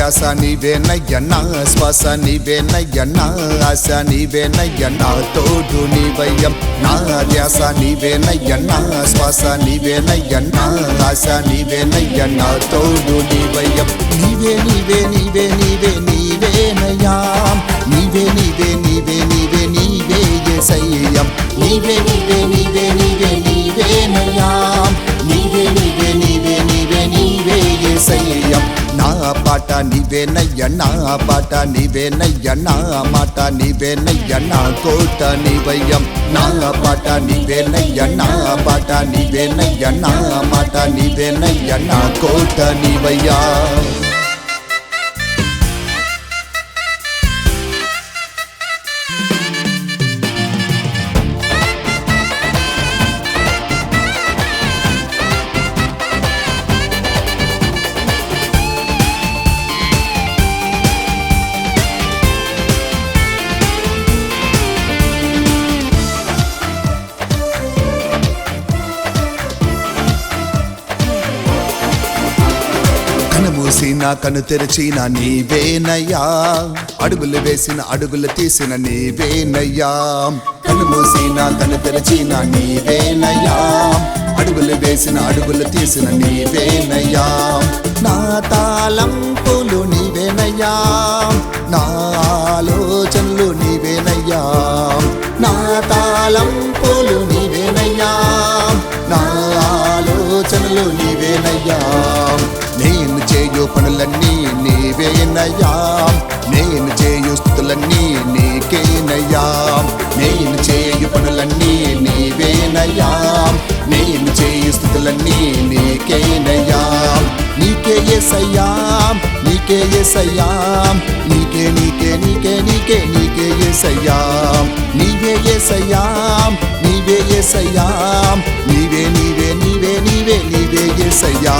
ధ్యాస నీవేనయ్య నా శ్వాస నీవేనయ్య నా ఆశ నీవేనయ్య నా తోడు నీవయ్యం నా ధ్యాస నీవేనయ్య నా శ్వాస నీవేనయ్య నా ఆశ నీవేనయ్య నా తోడు నీవయ్యం నీవే నీవే నీవే నీవే నీవేనయ్యా నీవే నీవే నీవే నీవే నీవే యేసయ్యం నీవే నీవే నీవే నీవే నీవేనయ్యా నీవే నీవే నీవే నీవే నీవే యేసయ్యం నా పాట నీవేనయ్య నా పాట నీవేనయ్య నా మాట నీవేనయ్య నా కోట నీవయ్యం నా పాట నీవేనయ్య నా పాట నీవేనయ్య నా మాట నీవేనయ్య నా కోట నీవయ్యా మూసిన కను తెరిచిన నీవేనయ్యా అడుగులు వేసిన అడుగులు తీసిన నీవేనయ్యా కను మూసిన కను తెరిచిన నీవేనయ్యా అడుగులు వేసిన అడుగులు తీసిన నీవేనయ్యా నా తాళంపులు నీవేనయ్యా నా ఆలోచనలు నీవేనయ్యా నా తాళంపులు నీవేనయ్యా నా ఆలోచనలు నీవేనయ్యా నేను చేయు పనులన్నీ నీవేనయ్యా నేను చేయు స్థుతులన్నీ నీకేనయ్యా నేను చేయు పనులన్నీ నీవేనయ్యా నేను చేయు స్థుతులన్నీ నీకేనయ్యా నీకే యేసయ్యా నీకే యేసయ్యా నీకే నీకే నీకే నీకే నీకే యేసయ్యా నీవే యేసయ్యా నీవే యేసయ్యా నీవే నీవే నీవే నీవే నీవే యేసయ్యా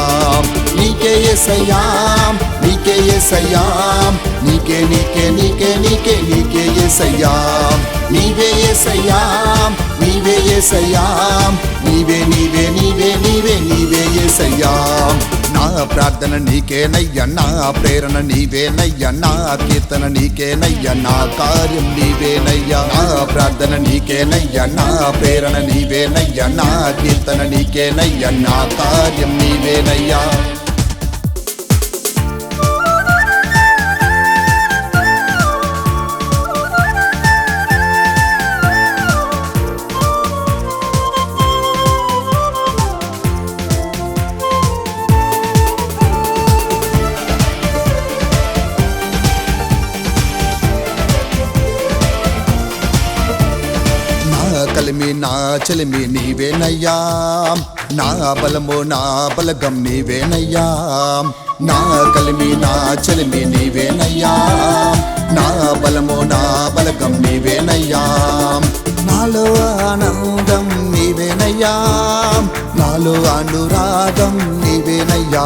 నీకే యేసయ్యా నీకే యేసయ్యా నీకే నీకే నీకే నీకే నీకే యేసయ్యా నీవే యేసయ్యా నీవే యేసయ్యా నీవే నీవే నీవే నీవే నీవే యేసయ్యా నా ప్రార్థన నీకేనయ్య నా ప్రేరణ నీవేనయ్య నా కీర్తన నీకేనయ్య నా కార్యం నీవేనయ్య నా ప్రార్థన నీకేనయ్య నా ప్రేరణ నీవేనయ్య నా కీర్తన నీకేనయ్య నా కార్యం నీవేనయ్యా కలిమి నా చలిమి నీవేనయ్యా నా బలము నా బలగం నీవేనయ్యా నా కలిమి నా చలిమి నీవేనయ్యా నా బలము నా బలగం నీవేనయ్యా నాలో ఆనందం నీవేనయ్యా నాలో అనురాగం నీవేనయ్యా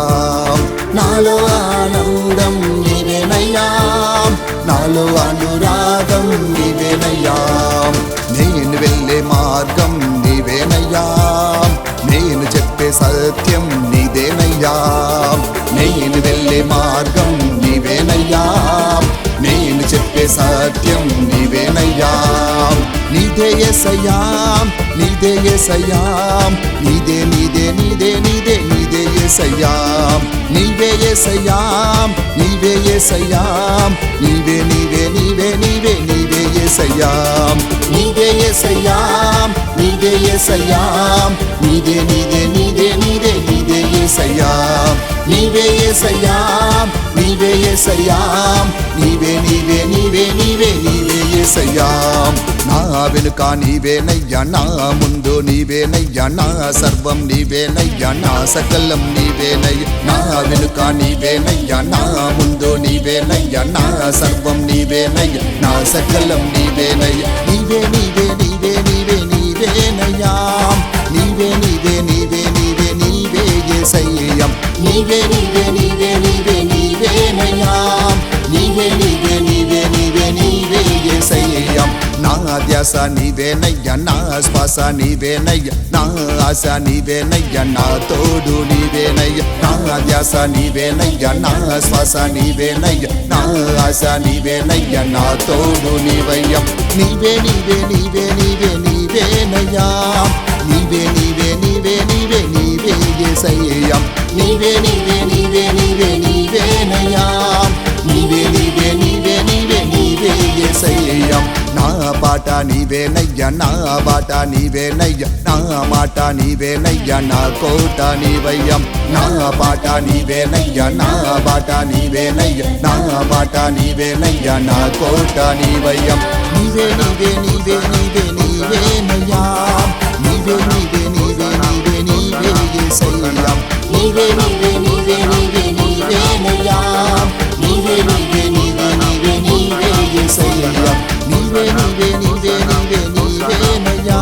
నాలో ఆనందం నీవేనయ్యా నాలో అనురాగం నీవేనయ్యా నేను వెళ్ళే మార్గం నీవేనయ్యా నేను చెప్పే సత్యం నీదేనయ్యా నేను వెళ్ళే మార్గం నీవేనయ్యా నేను చెప్పే సత్యం నీవేనయ్యా నీదే యేసయ్యా నీదే యేసయ్యా నీదే నీదే నీదే నీదే నీదే యేసయ్యా నీవే యేసయ్యా నీవే యేసయ్యా నీవే నీవే నీవే నీవే నీవే యేసయ్యా నీవే యేసయ్యా నీవే యేసయ్యా నీదే నీదే నీదే నీదే నీదే యేసయ్యా నీవే యేసయ్యా నీవే యేసయ్యా నీవే నీవే నీవే నీవే నీవే యేసయ్యా నా వెనుక నీవేనయ్యా నా ముందు నీవేనయ్యా నా సర్వం నీవేనయ్యా నా సకలం నీవేనయ్యా నా వెనుక నీవేనయ్యా నా ముందు నీవేనయ్యా నా సర్వం నీవేనయ్యా నా సకలం నీవేనయ్యా నీవే నీవే నీవే నీవే నీవేనయ్యా నీవే నీవే నీవే నీవే నీవే యేసయ్యా నీవే నీవే నీవే నీవే నీవేనయ్యా నీవే నీవే నీవే నీవే నీవే యేసయ్యా నా ధ్యాస నీవేనయ్య నా శ్వాస నీవేనయ్య నా ఆశ నీవేనయ్య నా తోడు నీవేనయ్య నా ధ్యాస నీవేనయ్య నా శ్వాస నీవేనయ్య నా ఆశ నీవేనయ్య నా తోడు నీవయ్య నీవే నీవే నీవే నీవే నీవేనయ్యా నీవే నీవే నీవే నీవే నీవే యేసయ్యా నీవే నీవే నీవే నీవే నీవేనయ్యా నీవే నీవే నీవే నీవే నీవే యేసయ్యా నా పాట నీవేనయ్య నా బాట నీవేనయ్య నా మాట నీవేనయ్య నా కోట నీవయ్య నా పాట నీవేనయ్య నా బాట నీవేనయ్య నా మాట నీవేనయ్య నా కోట నీవయ్య నీవే నీవే నీవే నీవే నీవేనయ్యా నీవే నీవే నీవే నీవే నీవే యేసయ్యా నీవే నీవే నీవే నీవే నీవేనయ్యా నీవే నీవే నీవే నీవే నీవే యేసయ్యా నీవే నీవే నీవే నీవే నీవేనయ్యా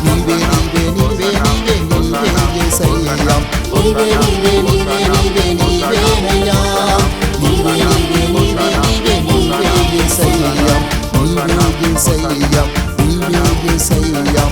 నీవే నీవే నీవే నీవే నీవే యేసయ్యా నీవే నీవే నీవే నీవే నీవేనయ్యా నీవే నీవే నీవే నీవే నీవే యేసయ్యా నీవే యేసయ్యా నీవే యేసయ్యా